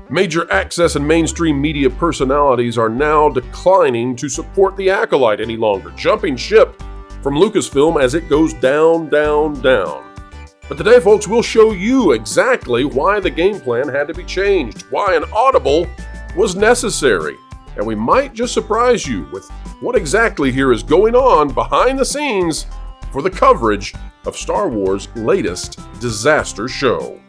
Major access and mainstream media personalities are now declining to support the Acolyte any longer, jumping ship from Lucasfilm as it goes down, down, down. But today, folks, we'll show you exactly why the game plan had to be changed, why an audible was necessary, and we might just surprise you with what exactly here is going on behind the scenes for the coverage of Star Wars' latest disaster show.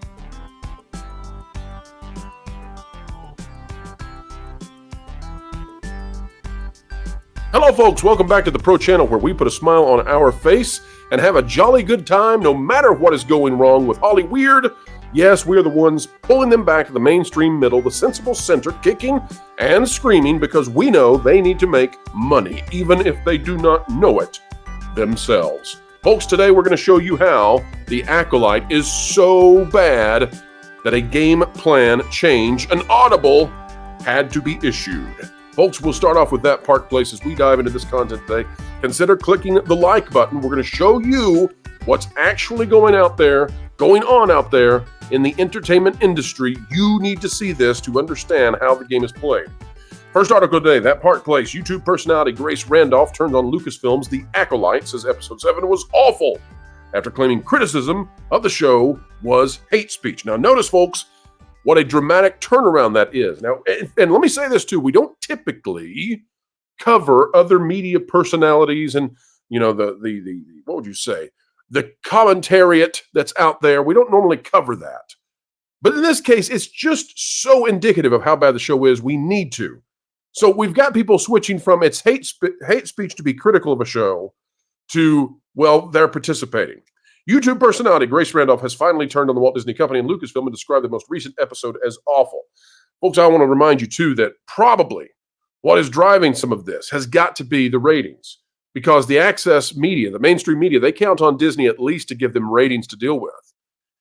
Hello folks, welcome back to the Pro Channel, where we put a smile on our face and have a jolly good time no matter what is going wrong with Hollyweird. Yes, we are the ones pulling them back to the mainstream middle, the sensible center, kicking and screaming because we know they need to make money, even if they do not know it themselves. Folks, today we're going to show you how the Acolyte is so bad that a game plan change, an audible, had to be issued. Folks, we'll start off with that Park Place as we dive into this content today. Consider clicking the like button. We're going to show you what's actually going on out there in the entertainment industry. You need to see this to understand how the game is played. First article today, that Park Place. YouTube personality Grace Randolph turned on Lucasfilm's The Acolyte, says episode 7 was awful, after claiming criticism of the show was hate speech. Now notice, folks, what a dramatic turnaround that is. Now, and let me say this too, we don't typically cover other media personalities and, you know, the what would you say? The commentariat that's out there. We don't normally cover that. But in this case, it's just so indicative of how bad the show is, we need to. So we've got people switching from it's hate speech to be critical of a show to, well, they're participating. YouTube personality Grace Randolph has finally turned on the Walt Disney Company and Lucasfilm and described the most recent episode as awful. Folks, I want to remind you, too, that probably what is driving some of this has got to be the ratings, because the access media, the mainstream media, they count on Disney at least to give them ratings to deal with.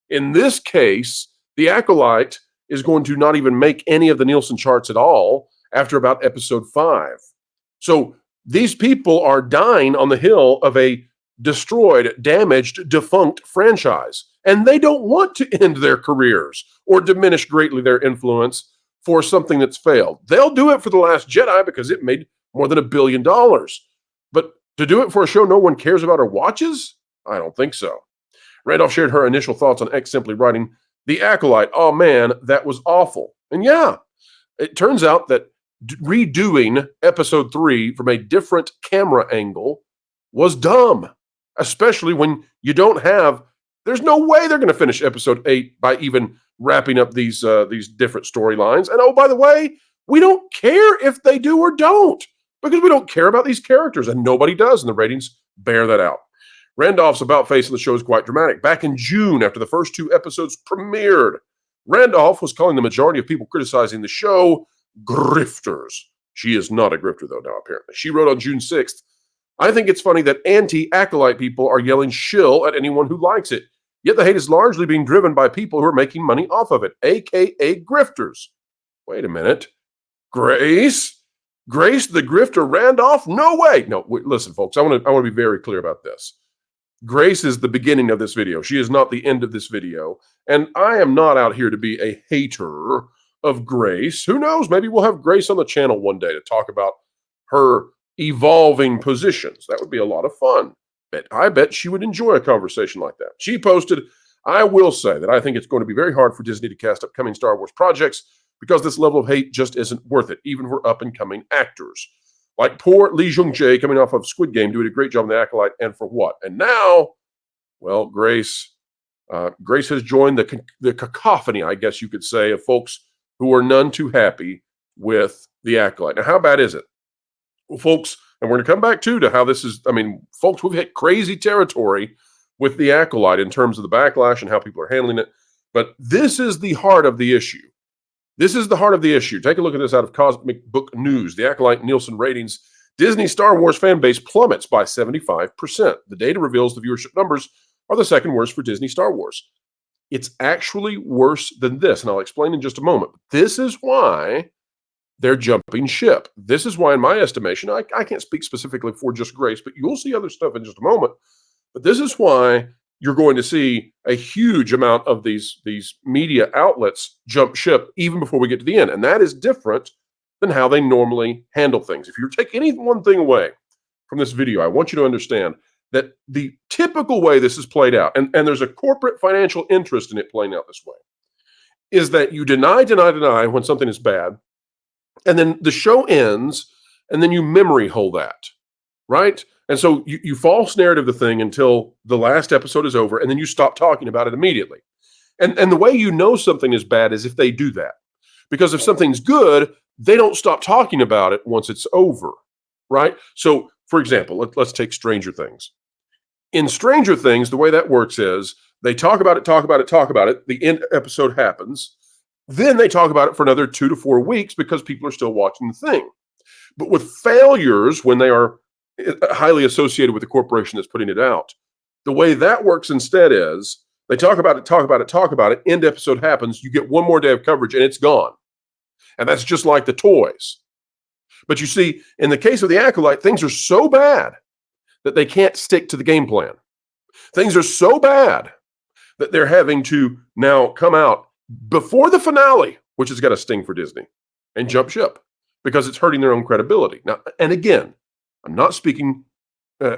In this case, the Acolyte is going to not even make any of the Nielsen charts at all after about episode 5. So these people are dying on the hill of a destroyed, damaged, defunct franchise. And they don't want to end their careers or diminish greatly their influence for something that's failed. They'll do it for The Last Jedi because it made more than $1 billion. But to do it for a show no one cares about or watches? I don't think so. Randolph shared her initial thoughts on X, simply writing, "The Acolyte, oh man, that was awful." And yeah, it turns out that redoing episode 3 from a different camera angle was dumb. Especially when you don't have, there's no way they're going to finish episode 8 by even wrapping up these different storylines. And oh, by the way, we don't care if they do or don't, because we don't care about these characters, and nobody does, and the ratings bear that out. Randolph's about face of the show is quite dramatic. Back in June, after the first 2 episodes premiered, Randolph was calling the majority of people criticizing the show grifters. She is not a grifter, though, now, apparently. She wrote on June 6th, "I think it's funny that anti-Acolyte people are yelling shill at anyone who likes it. Yet the hate is largely being driven by people who are making money off of it, a.k.a. grifters." Wait a minute. Grace the grifter Randolph? No way. No, wait, listen, folks, I want to be very clear about this. Grace is the beginning of this video. She is not the end of this video. And I am not out here to be a hater of Grace. Who knows? Maybe we'll have Grace on the channel one day to talk about her evolving positions. That would be a lot of fun. I bet she would enjoy a conversation like that. She posted, "I will say that I think it's going to be very hard for Disney to cast upcoming Star Wars projects because this level of hate just isn't worth it, even for up-and-coming actors. Like poor Lee Jung-jae coming off of Squid Game doing a great job in The Acolyte, and for what?" And now, well, Grace has joined the cacophony, I guess you could say, of folks who are none too happy with The Acolyte. Now, how bad is it? Well, folks, and we're going to come back to how this is, I mean, folks, we've hit crazy territory with The Acolyte in terms of the backlash and how people are handling it. But this is the heart of the issue. This is the heart of the issue. Take a look at this out of Cosmic Book News. The Acolyte Nielsen ratings. Disney Star Wars fan base plummets by 75%. The data reveals the viewership numbers are the second worst for Disney Star Wars. It's actually worse than this, and I'll explain in just a moment. This is why they're jumping ship. This is why, in my estimation, I can't speak specifically for just Grace, but you'll see other stuff in just a moment. But this is why you're going to see a huge amount of these media outlets jump ship even before we get to the end. And that is different than how they normally handle things. If you take any one thing away from this video, I want you to understand that the typical way this is played out, and there's a corporate financial interest in it playing out this way, is that you deny when something is bad, and then the show ends, and then you memory hole that, right? And so you false narrative the thing until the last episode is over, and then you stop talking about it immediately. And the way you know something is bad is if they do that. Because if something's good, they don't stop talking about it once it's over, right? So, for example, let's take Stranger Things. In Stranger Things, the way that works is they talk about it. The end episode happens. Then they talk about it for another 2 to 4 weeks because people are still watching the thing. But with failures, when they are highly associated with the corporation that's putting it out, the way that works instead is they talk about it, end episode happens, you get one more day of coverage and it's gone. And that's just like the toys. But you see, in the case of the Acolyte, things are so bad that they can't stick to the game plan. Things are so bad that they're having to now come out before the finale, which has got a sting for Disney, and jump ship because it's hurting their own credibility. Now, and again, I'm not speaking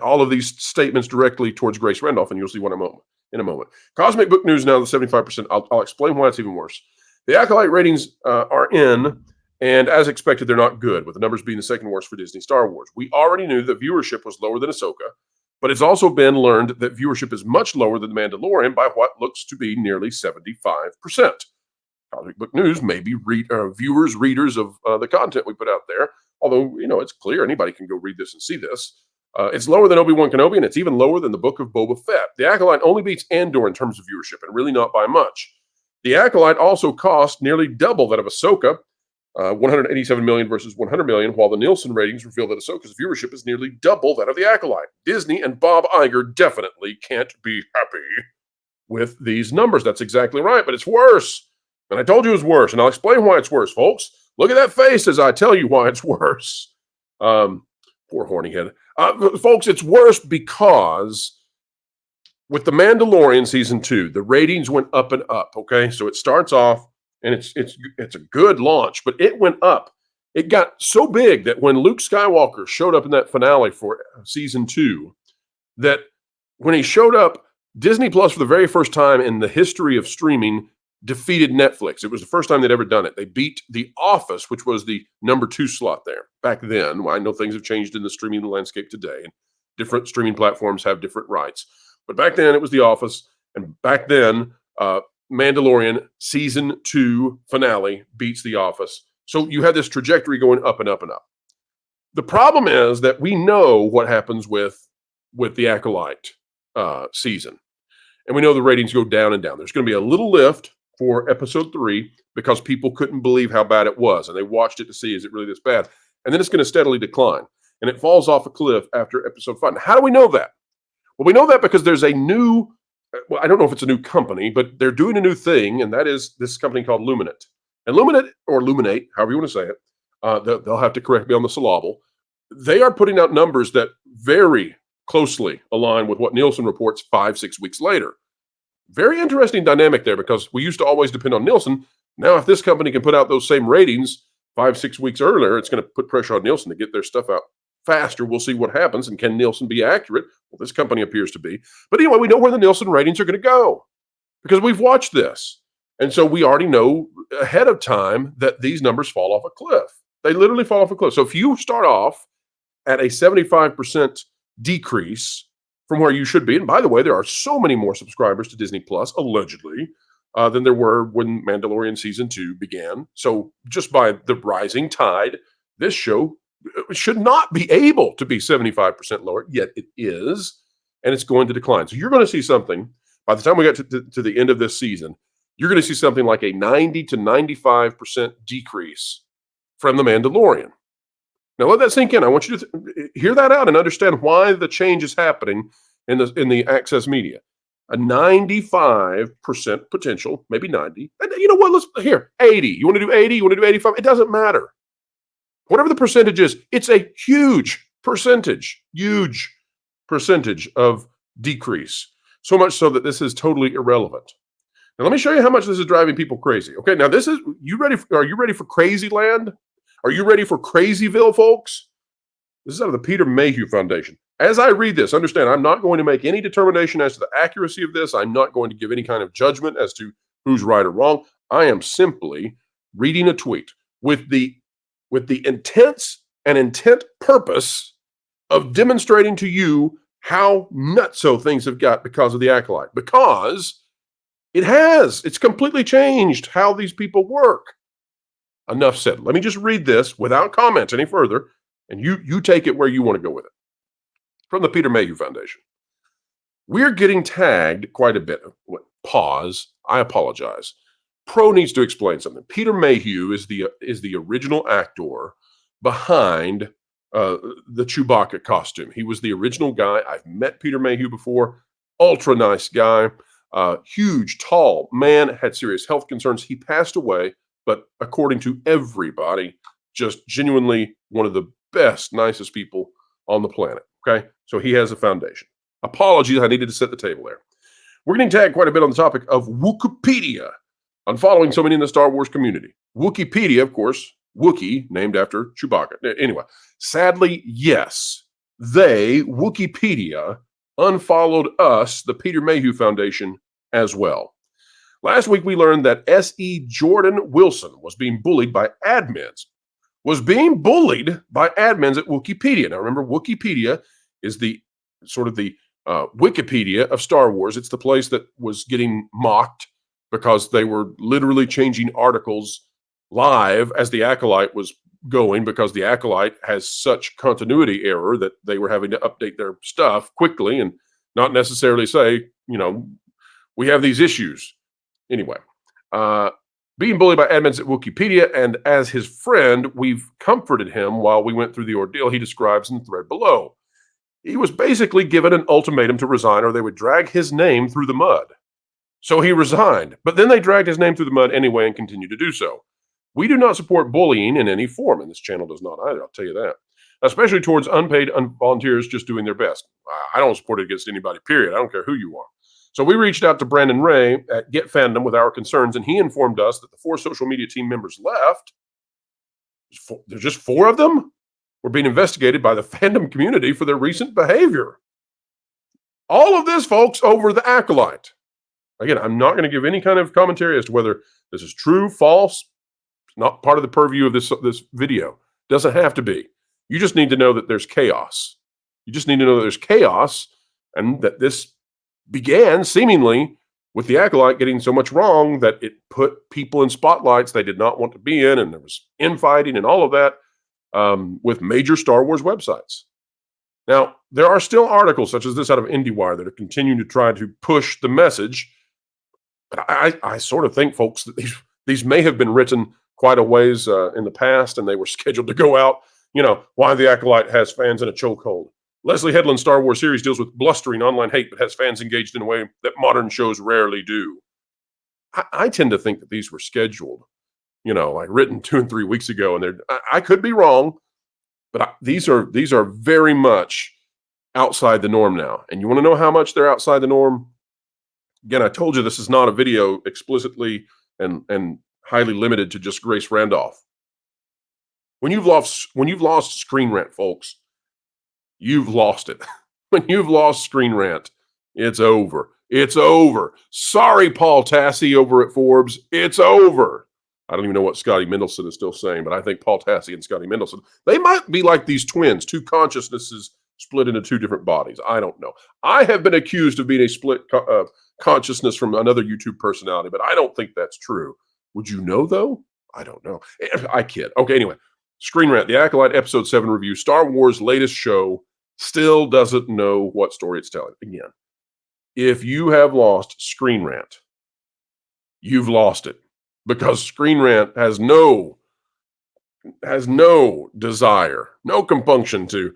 all of these statements directly towards Grace Randolph, and you'll see what in a moment. Cosmic Book News now, the 75%. I'll explain why it's even worse. The Acolyte ratings are in, and as expected, they're not good, with the numbers being the second worst for Disney Star Wars. We already knew that viewership was lower than Ahsoka, but it's also been learned that viewership is much lower than The Mandalorian by what looks to be nearly 75%. Cosmic Book News may be viewers, readers of the content we put out there, although, it's clear anybody can go read this and see this. It's lower than Obi-Wan Kenobi, and it's even lower than the Book of Boba Fett. The Acolyte only beats Andor in terms of viewership, and really not by much. The Acolyte also cost nearly double that of Ahsoka, 187 million versus 100 million, while the Nielsen ratings reveal that Ahsoka's viewership is nearly double that of the Acolyte. Disney and Bob Iger definitely can't be happy with these numbers. That's exactly right, but it's worse. And I told you it was worse, and I'll explain why it's worse, folks. Look at that face as I tell you why it's worse. Poor horny head. Folks, it's worse because with The Mandalorian Season 2, the ratings went up and up, okay? So it starts off, and it's a good launch, but it went up. It got so big that when Luke Skywalker showed up in that finale for Season 2, that when he showed up, Disney Plus, for the very first time in the history of streaming, defeated Netflix. It was the first time they'd ever done it. They beat The Office, which was the number 2 slot there. Back then, well, I know things have changed in the streaming landscape today, and different streaming platforms have different rights. But back then, it was The Office, and back then, Mandalorian Season 2 finale beats The Office. So you had this trajectory going up and up and up. The problem is that we know what happens with the Acolyte season. And we know the ratings go down and down. There's going to be a little lift for episode 3 because people couldn't believe how bad it was. And they watched it to see, is it really this bad? And then it's going to steadily decline. And it falls off a cliff after episode 5. Now, how do we know that? Well, we know that because there's a new, I don't know if it's a new company, but they're doing a new thing. And that is this company called Luminate. And Luminate, or Luminate, however you want to say it, they'll have to correct me on the syllable. They are putting out numbers that very closely align with what Nielsen reports 5-6 weeks later. Very interesting dynamic there, because we used to always depend on Nielsen. Now, if this company can put out those same ratings 5-6 weeks earlier, it's going to put pressure on Nielsen to get their stuff out faster. We'll see what happens. And can Nielsen be accurate? Well, this company appears to be. But anyway, we know where the Nielsen ratings are going to go because we've watched this. And so we already know ahead of time that these numbers fall off a cliff. They literally fall off a cliff. So if you start off at a 75% decrease from where you should be, and by the way, there are so many more subscribers to Disney Plus, allegedly, than there were when Mandalorian Season 2 began. So just by the rising tide, this show should not be able to be 75% lower, yet it is, and it's going to decline. So you're going to see something, by the time we get to the end of this season, you're going to see something like a 90 to 95% decrease from The Mandalorian. Now let that sink in. I want you to hear that out and understand why the change is happening in the access media. A 95% potential, maybe 90. And you know what? Let's 80. You want to do 80? You want to do 85? It doesn't matter. Whatever the percentage is, it's a huge percentage of decrease. So much so that this is totally irrelevant. Now, let me show you how much this is driving people crazy. Okay, now are you ready for crazy land? Are you ready for Crazyville, folks? This is out of the Peter Mayhew Foundation. As I read this, understand, I'm not going to make any determination as to the accuracy of this. I'm not going to give any kind of judgment as to who's right or wrong. I am simply reading a tweet with the intense and intent purpose of demonstrating to you how nutso things have got because of the Acolyte. Because it's completely changed how these people work. Enough said. Let me just read this without comment any further, and you take it where you want to go with it. From the Peter Mayhew Foundation. We're getting tagged quite a bit. Pause. I apologize. Pro needs to explain something. Peter Mayhew is the original actor behind the Chewbacca costume. He was the original guy. I've met Peter Mayhew before. Ultra nice guy. Huge, tall man, had serious health concerns. He passed away, but according to everybody, just genuinely one of the best, nicest people on the planet. Okay, so he has a foundation. Apologies, I needed to set the table there. We're getting tagged quite a bit on the topic of Wookieepedia. I'm following so many in the Star Wars community. Wookieepedia, of course, Wookiee, named after Chewbacca. Anyway, sadly, yes, Wookieepedia, unfollowed us, the Peter Mayhew Foundation, as well. Last week, we learned that S.E. Jordan Wilson was being bullied by admins at Wookieepedia. Now, remember, Wookieepedia is the sort of the Wikipedia of Star Wars. It's the place that was getting mocked because they were literally changing articles live as the Acolyte was going, because the Acolyte has such continuity error that they were having to update their stuff quickly and not necessarily say, we have these issues. Anyway, being bullied by admins at Wookieepedia, and as his friend, we've comforted him while we went through the ordeal he describes in the thread below. He was basically given an ultimatum to resign or they would drag his name through the mud. So he resigned, but then they dragged his name through the mud anyway and continued to do so. We do not support bullying in any form, and this channel does not either, I'll tell you that. Especially towards unpaid volunteers just doing their best. I don't support it against anybody, period. I don't care who you are. So we reached out to Brandon Ray at Get Fandom with our concerns, and he informed us that the 4 social media team members left, there's just 4 of them, were being investigated by the fandom community for their recent behavior. All of this, folks, over the Acolyte. Again, I'm not going to give any kind of commentary as to whether this is true, false. It's not part of the purview of this video. Doesn't have to be. You just need to know that there's chaos. You just need to know that there's chaos, and that this began seemingly with the Acolyte getting so much wrong that it put people in spotlights they did not want to be in, and there was infighting and all of that with major Star Wars websites. Now, there are still articles such as this out of IndieWire that are continuing to try to push the message. But I sort of think, folks, that these may have been written quite a ways in the past, and they were scheduled to go out. Why the Acolyte has fans in a chokehold. Leslie Headland's Star Wars series deals with blustering online hate, but has fans engaged in a way that modern shows rarely do. I tend to think that these were scheduled, like written 2 and 3 weeks ago, and I could be wrong, but these are very much outside the norm now. And you want to know how much they're outside the norm? Again, I told you this is not a video explicitly and highly limited to just Grace Randolph. When you've lost Screen Rant, folks, you've lost it. When you've lost Screen Rant, it's over. It's over. Sorry, Paul Tassi over at Forbes. It's over. I don't even know what Scotty Mendelson is still saying, but I think Paul Tassi and Scotty Mendelson, they might be like these twins, 2 consciousnesses split into 2 different bodies. I don't know. I have been accused of being a split consciousness from another YouTube personality, but I don't think that's true. Would you know, though? I don't know. I kid. Okay, anyway. Screen Rant, the Acolyte Episode 7 review, Star Wars' latest show, still doesn't know what story it's telling. Again, if you have lost Screen Rant, you've lost it. Because Screen Rant has no desire, no compunction to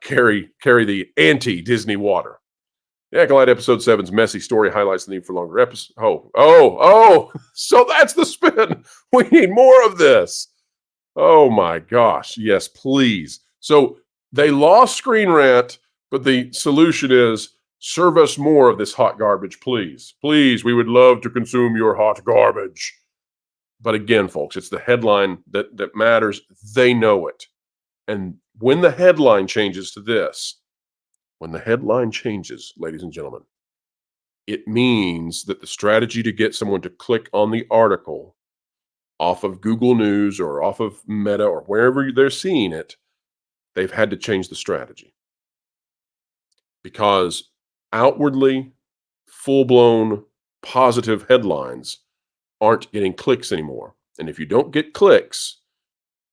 carry the anti-Disney water. The Acolyte Episode 7's messy story highlights the need for longer episodes. Oh, so that's the spin. We need more of this. Oh my gosh. Yes, please. So they lost Screen Rant, but the solution is Serve us more of this hot garbage, please. Please, we would love to consume your hot garbage. But again, folks, it's the headline that matters. They know it. And when the headline changes to this, when the headline changes, ladies and gentlemen, it means that the strategy to get someone to click on the article off of Google News or off of Meta or wherever they're seeing it, they've had to change the strategy. Because outwardly, full-blown positive headlines aren't getting clicks anymore. And if you don't get clicks,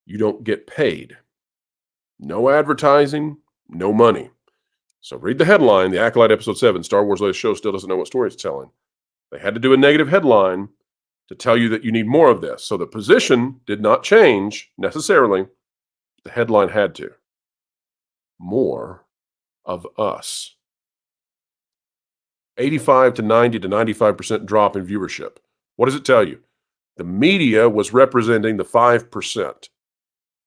you don't get paid. No advertising, no money. So read the headline, The Acolyte Episode 7, Star Wars latest show still doesn't know what story it's telling. They had to do a negative headline to tell you that you need more of this. So the position did not change necessarily. The headline had to. More of us. 85 to 90 to 95% drop in viewership. What does it tell you? The media was representing the 5%.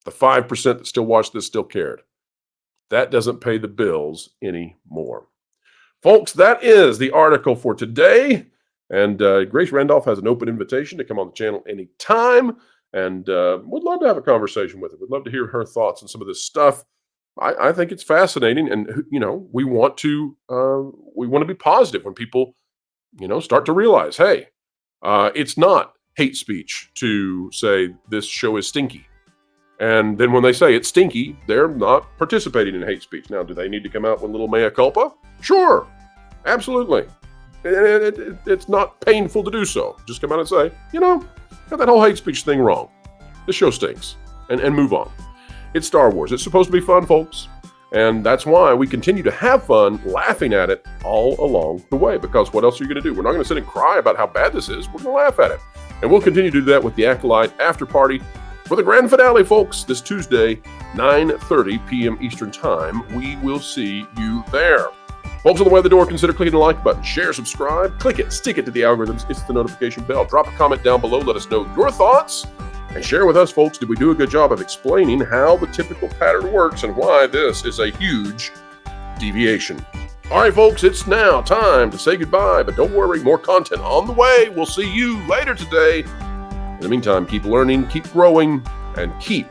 The 5% that still watched this still cared. That doesn't pay the bills anymore. Folks, that is the article for today. And Grace Randolph has an open invitation to come on the channel anytime. And would love to have a conversation with her. We'd love to hear her thoughts on some of this stuff. I think it's fascinating. And, you know, we want to be positive when people, you know, start to realize, hey, it's not hate speech to say this show is stinky. And then when they say it's stinky, they're not participating in hate speech. Now, do they need to come out with a little mea culpa? Sure, absolutely. It's not painful to do so. Just come out and say, you know, got that whole hate speech thing wrong. This show stinks. And move on. It's Star Wars. It's supposed to be fun, folks. And that's why we continue to have fun laughing at it all along the way. Because what else are you going to do? We're not going to sit and cry about how bad this is. We're going to laugh at it. And we'll continue to do that with the Acolyte After Party. For the grand finale, folks, this Tuesday, 9:30 p.m. Eastern Time. We will see you there. Folks, on the way to the door, consider clicking the like button, share, subscribe, click it, stick it to the algorithms, it's the notification bell. Drop a comment down below, let us know your thoughts, and share with us, folks, did we do a good job of explaining how the typical pattern works and why this is a huge deviation. All right, folks, it's now time to say goodbye, but don't worry, more content on the way. We'll see you later today. In the meantime, keep learning, keep growing, and keep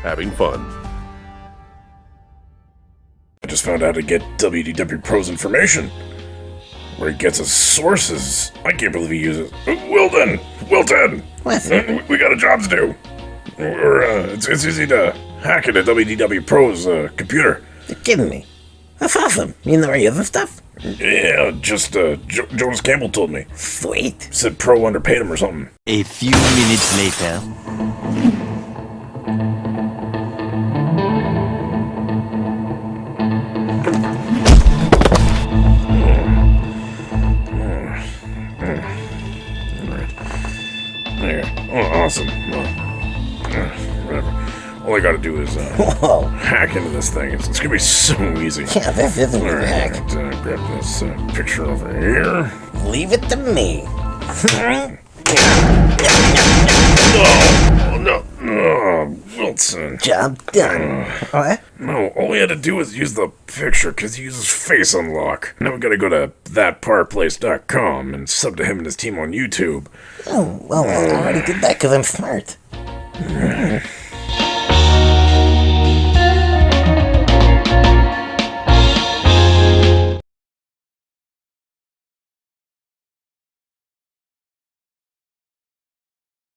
having fun. I just found out how to get WDW Pro's information. Where he gets his sources. I can't believe he uses... Wilton! What? We got a job to do. It's easy to hack into WDW Pro's computer. You're kidding me. That's awesome. You know any other stuff? Yeah, just Jonas Campbell told me. Sweet. Said Pro underpaid him or something. A few minutes later. There. Oh, awesome. Whatever. All I gotta do is Whoa. hack into this thing. It's gonna be so easy. Yeah, this isn't All a right, hack. grab this picture over here. Leave it to me. Oh, no, Wilson. Job done. What? No, all we had to do was use the picture because he uses face unlock. Now we gotta go to thatpartplace.com and sub to him and his team on YouTube. Oh, well, I already did that because I'm smart.